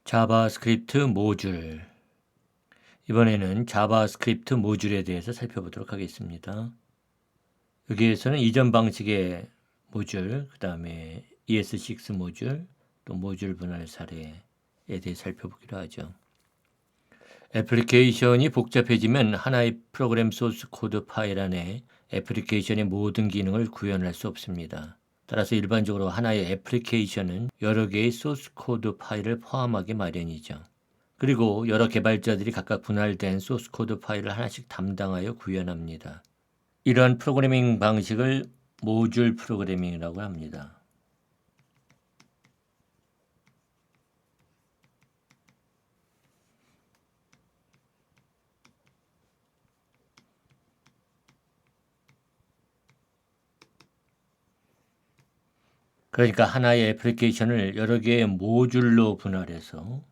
자바스크립트 모듈. 이번에는 자바스크립트 모듈에 대해서 살펴보도록 하겠습니다. 여기에서는 이전 방식의 모듈, 그 다음에 ES6 모듈, 또 모듈 분할 사례에 대해 살펴보기로 하죠. 애플리케이션이 복잡해지면 하나의 프로그램 소스 코드 파일 안에 애플리케이션의 모든 기능을 구현할 수 없습니다. 따라서 일반적으로 하나의 애플리케이션은 여러 개의 소스 코드 파일을 포함하기 마련이죠. 그리고 여러 개발자들이 각각 분할된 소스 코드 파일을 하나씩 담당하여 구현합니다. 이러한 프로그래밍 방식을 모듈 프로그래밍이라고 합니다. 그러니까 하나의 애플리케이션을 여러 개의 모듈로 분할해서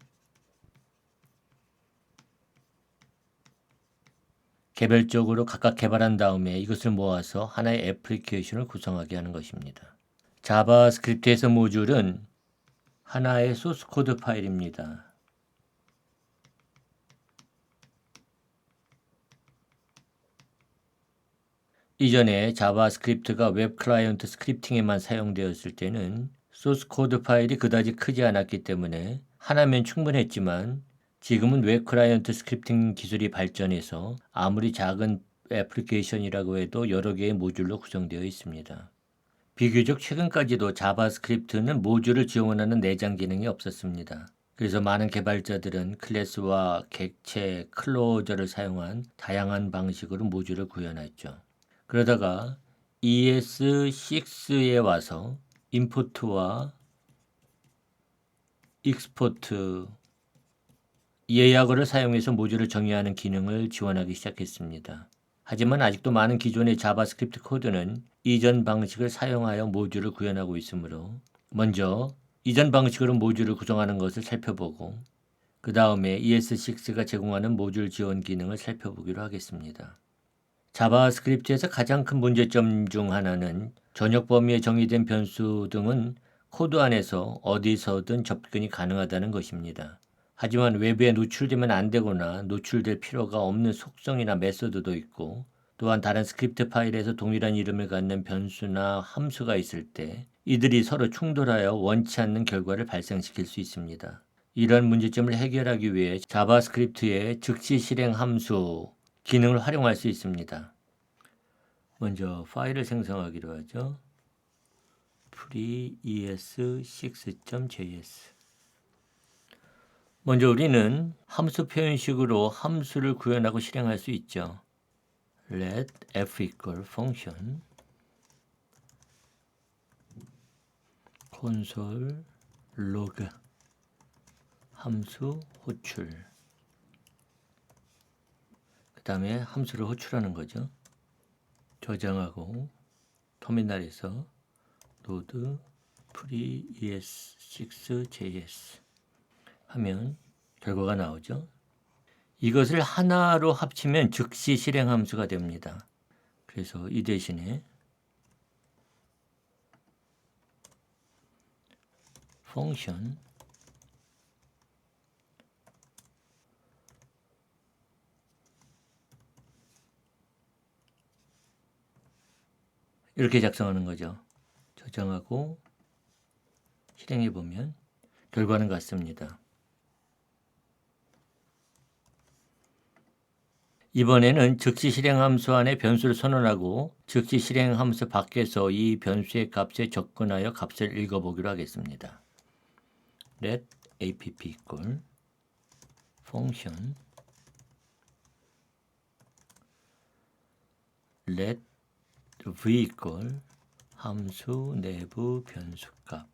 개별적으로 각각 개발한 다음에 이것을 모아서 하나의 애플리케이션을 구성하게 하는 것입니다. 자바스크립트에서 모듈은 하나의 소스 코드 파일입니다. 이전에 자바스크립트가 웹 클라이언트 스크립팅에만 사용되었을 때는 소스 코드 파일이 그다지 크지 않았기 때문에 하나면 충분했지만 지금은 웹 클라이언트 스크립팅 기술이 발전해서 아무리 작은 애플리케이션이라고 해도 여러 개의 모듈로 구성되어 있습니다. 비교적 최근까지도 자바스크립트는 모듈을 지원하는 내장 기능이 없었습니다. 그래서 많은 개발자들은 클래스와 객체, 클로저를 사용한 다양한 방식으로 모듈을 구현했죠. 그러다가 ES6에 와서 임포트와 익스포트, 예약어를 사용해서 모듈을 정의하는 기능을 지원하기 시작했습니다. 하지만 아직도 많은 기존의 자바스크립트 코드는 이전 방식을 사용하여 모듈을 구현하고 있으므로 먼저 이전 방식으로 모듈을 구성하는 것을 살펴보고 그 다음에 ES6가 제공하는 모듈 지원 기능을 살펴보기로 하겠습니다. 자바스크립트에서 가장 큰 문제점 중 하나는 전역 범위에 정의된 변수 등은 코드 안에서 어디서든 접근이 가능하다는 것입니다. 하지만 외부에 노출되면 안 되거나 노출될 필요가 없는 속성이나 메소드도 있고 또한 다른 스크립트 파일에서 동일한 이름을 갖는 변수나 함수가 있을 때 이들이 서로 충돌하여 원치 않는 결과를 발생시킬 수 있습니다. 이런 문제점을 해결하기 위해 자바스크립트의 즉시 실행 함수 기능을 활용할 수 있습니다. 먼저 파일을 생성하기로 하죠. frees6.js. 먼저 우리는 함수 표현식으로 함수를 구현하고 실행할 수 있죠. let f equal function console log 함수 호출. 그 다음에 함수를 호출하는 거죠. 저장하고 터미널에서 load frees6.js 하면 결과가 나오죠. 이것을 하나로 합치면 즉시 실행 함수가 됩니다. 그래서 이 대신에 function 이렇게 작성하는 거죠. 저장하고 실행해 보면 결과는 같습니다. 이번에는 즉시 실행 함수 안에 변수를 선언하고 즉시 실행 함수 밖에서 이 변수의 값에 접근하여 값을 읽어보기로 하겠습니다. let app equal function let v equal 함수 내부 변수값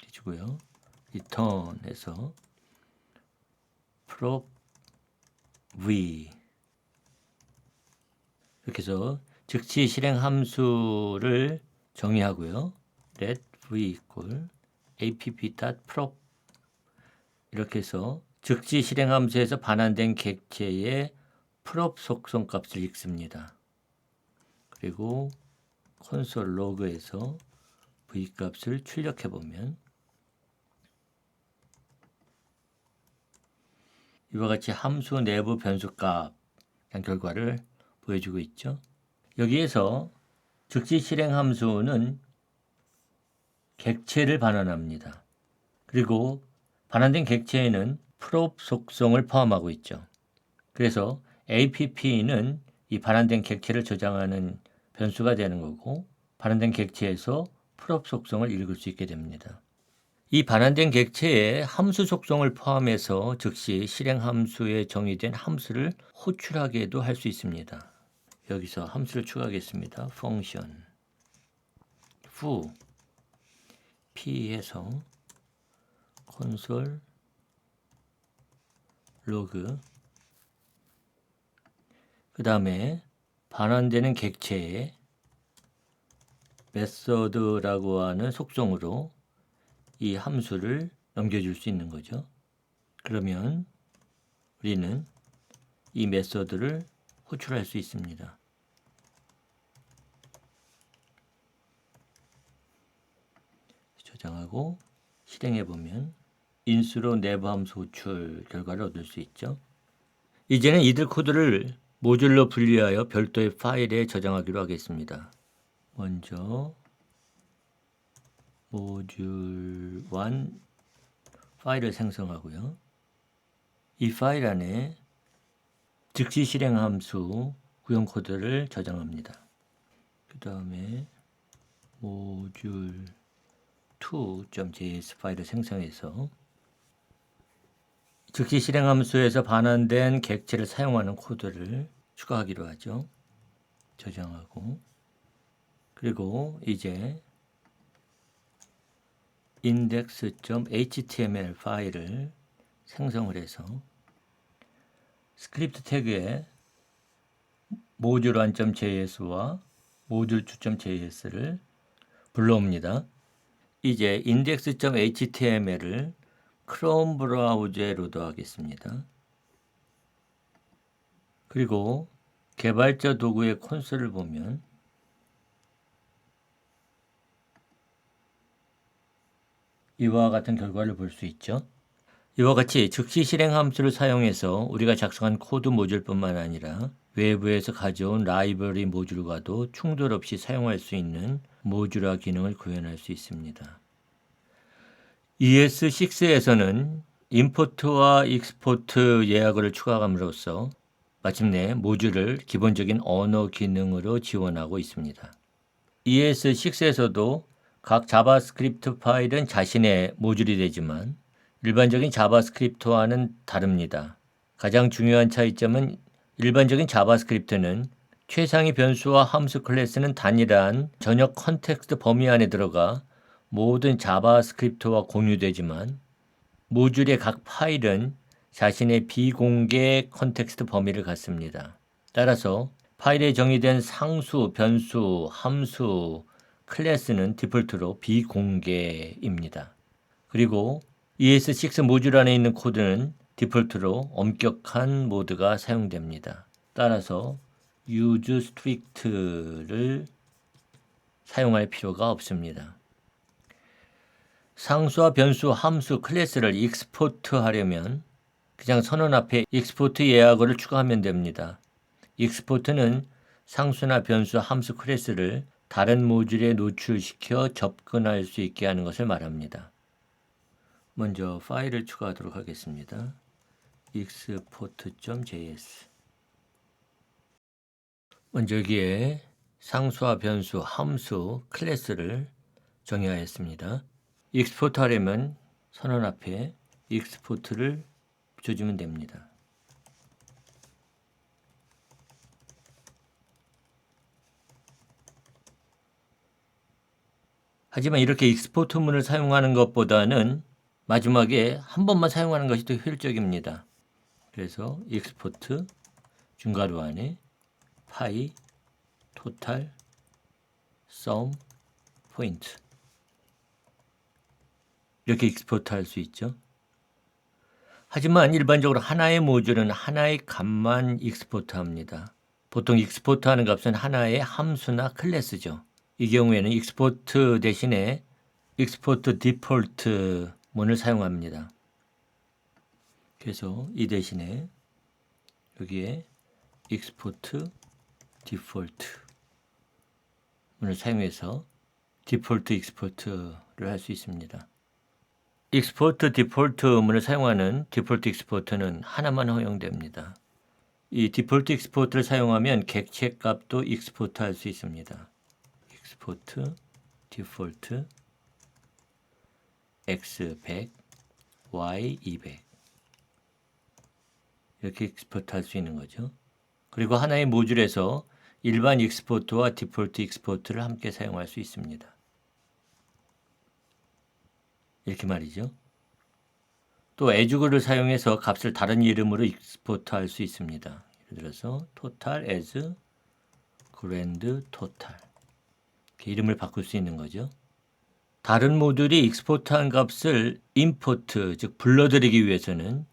해주고요. return해서 prop v 이렇게 해서 즉시 실행 함수를 정의하고요. let v equal app.prop 이렇게 해서 즉시 실행 함수에서 반환된 객체의 prop 속성 값을 읽습니다. 그리고 콘솔 로그에서 v 값을 출력해 보면 이와 같이 함수 내부 변수값 결과를 보여주고 있죠. 여기에서 즉시 실행 함수는 객체를 반환합니다. 그리고 반환된 객체에는 prop 속성을 포함하고 있죠. 그래서 app는 이 반환된 객체를 저장하는 변수가 되는 거고, 반환된 객체에서 prop 속성을 읽을 수 있게 됩니다. 이 반환된 객체에 함수 속성을 포함해서 즉시 실행 함수에 정의된 함수를 호출하게도 할 수 있습니다. 여기서 함수를 추가하겠습니다. function foo p에서 콘솔 로그, 그 다음에 반환되는 객체에 메서드라고 하는 속성으로 이 함수를 넘겨줄 수 있는 거죠. 그러면 우리는 이 메서드를 호출할 수 있습니다. 저장하고 실행해 보면 인수로 내부 함수 호출 결과를 얻을 수 있죠. 이제는 이들 코드를 모듈로 분리하여 별도의 파일에 저장하기로 하겠습니다. 먼저 모듈 1 파일을 생성하고요. 이 파일 안에 즉시 실행 함수 구형 코드를 저장합니다. 그 다음에 모듈 2.js 파일을 생성해서 즉시 실행 함수에서 반환된 객체를 사용하는 코드를 추가하기로 하죠. 저장하고, 그리고 이제 index.html 파일을 생성을 해서 스크립트 태그에 module1.js와 module2.js를 불러옵니다. 이제 index.html을 크롬 브라우저에 로드하겠습니다. 그리고 개발자 도구의 콘솔을 보면 이와 같은 결과를 볼 수 있죠. 이와 같이 즉시 실행 함수를 사용해서 우리가 작성한 코드 모듈뿐만 아니라 외부에서 가져온 라이브러리 모듈과도 충돌 없이 사용할 수 있는 모듈화 기능을 구현할 수 있습니다. ES6에서는 임포트와 익스포트 예약어를 추가함으로써 마침내 모듈을 기본적인 언어 기능으로 지원하고 있습니다. ES6에서도 각 자바스크립트 파일은 자신의 모듈이 되지만 일반적인 자바스크립트와는 다릅니다. 가장 중요한 차이점은 일반적인 자바스크립트는 최상위 변수와 함수 클래스는 단일한 전역 컨텍스트 범위 안에 들어가 모든 자바스크립트와 공유되지만 모듈의 각 파일은 자신의 비공개 컨텍스트 범위를 갖습니다. 따라서 파일에 정의된 상수, 변수, 함수, 클래스는 디폴트로 비공개입니다. 그리고 ES6 모듈 안에 있는 코드는 디폴트로 엄격한 모드가 사용됩니다. 따라서 use strict를 사용할 필요가 없습니다. 상수와 변수, 함수, 클래스를 익스포트 하려면 그냥 선언 앞에 익스포트 예약어를 추가하면 됩니다. 익스포트는 상수나 변수, 함수, 클래스를 다른 모듈에 노출시켜 접근할 수 있게 하는 것을 말합니다. 먼저 파일을 추가하도록 하겠습니다. export.js. 먼저 여기에 상수와 변수, 함수, 클래스를 정의하였습니다. 익스포트 하려면 선언 앞에 익스포트를 붙여주면 됩니다. 하지만 이렇게 익스포트문을 사용하는 것보다는 마지막에 한 번만 사용하는 것이 더 효율적입니다. 그래서 익스포트 중괄호 안에 파이, 토탈, 썸, 포인트 이렇게 익스포트 할 수 있죠. 하지만 일반적으로 하나의 모듈은 하나의 값만 익스포트 합니다. 보통 익스포트 하는 값은 하나의 함수나 클래스죠. 이 경우에는 익스포트 대신에 익스포트 디폴트 문을 사용합니다. 그래서 이 대신에 여기에 export default 문을 사용해서 디폴트 익스포트를 할 수 있습니다. 익스포트 디폴트 문을 사용하는 디폴트 익스포트는 하나만 허용됩니다. 이 디폴트 익스포트를 사용하면 객체 값도 익스포트 할 수 있습니다. 익스포트 디폴트 x100 y200 이렇게 익스포트 할 수 있는 거죠. 그리고 하나의 모듈에서 일반 익스포트와 디폴트 익스포트를 함께 사용할 수 있습니다. 이렇게 말이죠. 또 에즈그를 사용해서 값을 다른 이름으로 익스포트 할 수 있습니다. 예를 들어서 total as grand total 이렇게 이름을 바꿀 수 있는 거죠. 다른 모듈이 익스포트한 값을 임포트, 즉 불러들이기 위해서는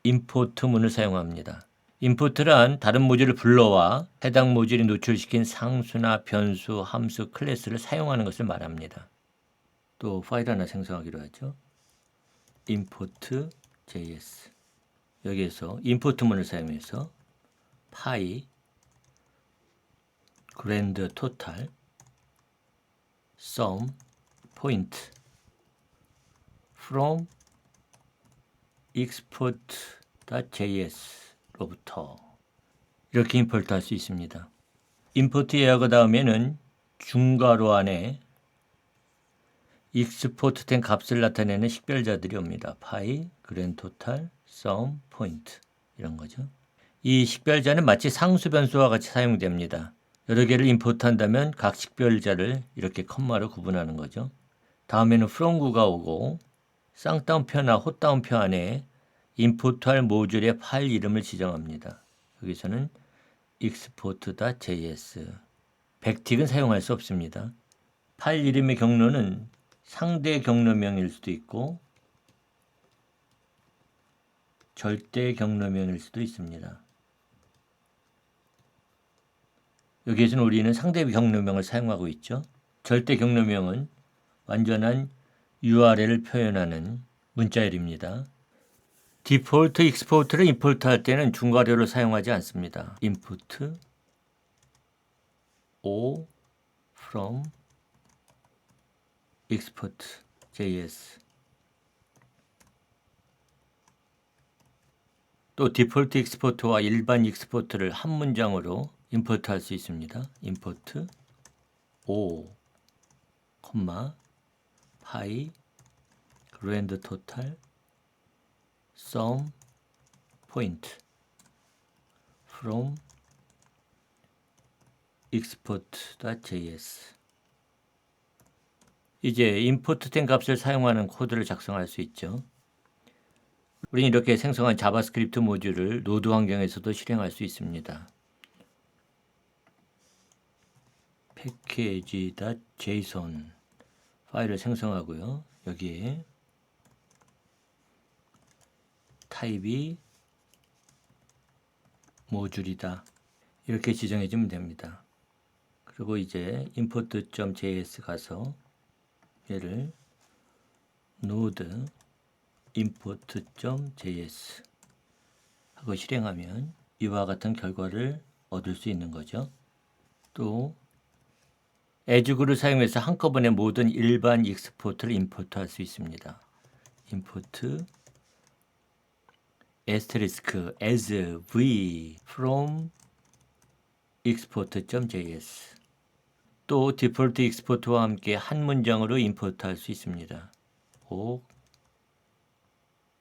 임포트 문을 사용합니다. 임포트란 다른 모듈을 불러와 해당 모듈이 노출시킨 상수나 변수, 함수, 클래스를 사용하는 것을 말합니다. 또 파일 하나 생성하기로 하죠. import.js 여기에서 임포트 문을 사용해서 파이 grand total sum point from export.js로부터 이렇게 임포트 할 수 있습니다. 임포트 예약어 다음에는 중괄호 안에 익스포트된 값을 나타내는 식별자들이 옵니다. 파이, 그랜 토탈, 썸, 포인트 이런 거죠. 이 식별자는 마치 상수 변수와 같이 사용됩니다. 여러 개를 임포트한다면 각 식별자를 이렇게 컴마로 구분하는 거죠. 다음에는 from구가 오고 쌍따옴표나 헛따옴표 안에 임포트할 모듈의 파일 이름을 지정합니다. 여기서는 export.js 백틱은 사용할 수 없습니다. 파일 이름의 경로는 상대 경로명일 수도 있고 절대 경로명일 수도 있습니다. 여기에서는 우리는 상대 경로명을 사용하고 있죠. 절대 경로명은 완전한 URL을 표현하는 문자열입니다. 디폴트 익스포트를 임포트 할 때는 중괄호를 사용하지 않습니다. input o from export.js 또 디폴트 익스포트와 일반 익스포트를 한 문장으로 임포트 할 수 있습니다. import o, 파이, grand total, sum, point from export.js 이제 임포트된 값을 사용하는 코드를 작성할 수 있죠. 우리는 이렇게 생성한 자바스크립트 모듈을 노드 환경에서도 실행할 수 있습니다. package.json 파일을 생성하고요. 여기에 타입이 모듈이다. 이렇게 지정해 주면 됩니다. 그리고 이제 import.js 가서 얘를 node import.js 하고 실행하면 이와 같은 결과를 얻을 수 있는 거죠. 또 에즈그를 사용해서 한꺼번에 모든 일반 익스포트를 임포트 할 수 있습니다. import asterisk as v from export.js 또 디폴트 익스포트와 함께 한 문장으로 임포트 할 수 있습니다.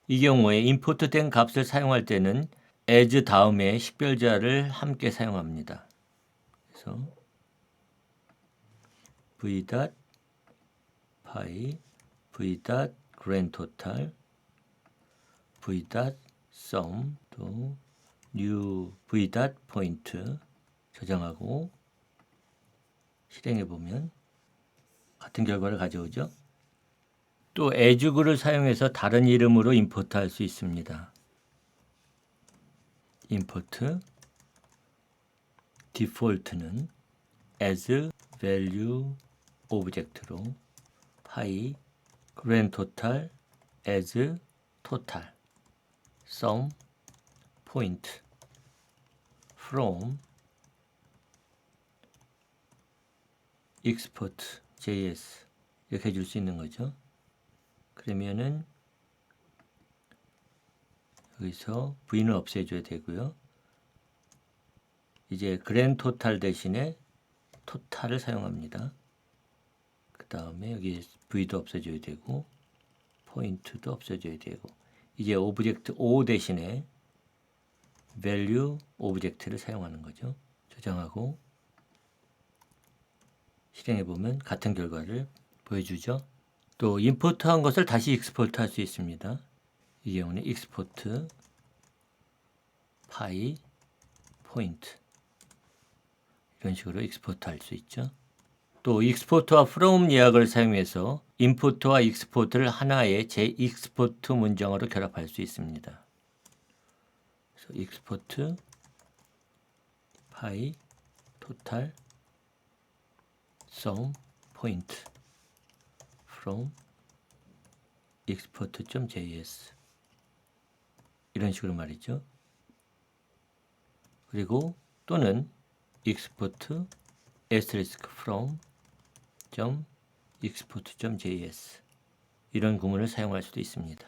이 경우에 임포트된 값을 사용할 때는 as 다음에 식별자를 함께 사용합니다. 그래서 v.py, v.grandtotal, v.sum, 또 new v.point 저장하고 실행해 보면 같은 결과를 가져오죠. 또 에즈그를 사용해서 다른 이름으로 임포트 할 수 있습니다. import default는 as value 오브젝트로 py grand total as total some point from export JS 이렇게 해줄 수 있는 거죠. 그러면은 여기서 v는 없애줘야 되고요. 이제 그랜 토탈 대신에 토탈을 사용합니다. 그 다음에 여기 v도 없애줘야 되고 포인트도 없애줘야 되고 이제 오브젝트 O 대신에 value 오브젝트를 사용하는 거죠. 저장하고 실행해 보면 같은 결과를 보여주죠. 또 임포트한 것을 다시 익스포트 할 수 있습니다. 이 경우는 익스포트 파이 포인트 이런 식으로 익스포트 할 수 있죠. 또 익스포트와 from 예약을 사용해서 임포트와 익스포트를 하나의 재익스포트 문장으로 결합할 수 있습니다. 그래서 익스포트 파이 토탈 some point from export.js 이런 식으로 말이죠. 그리고 또는 export asterisk from export.js 이런 구문을 사용할 수도 있습니다.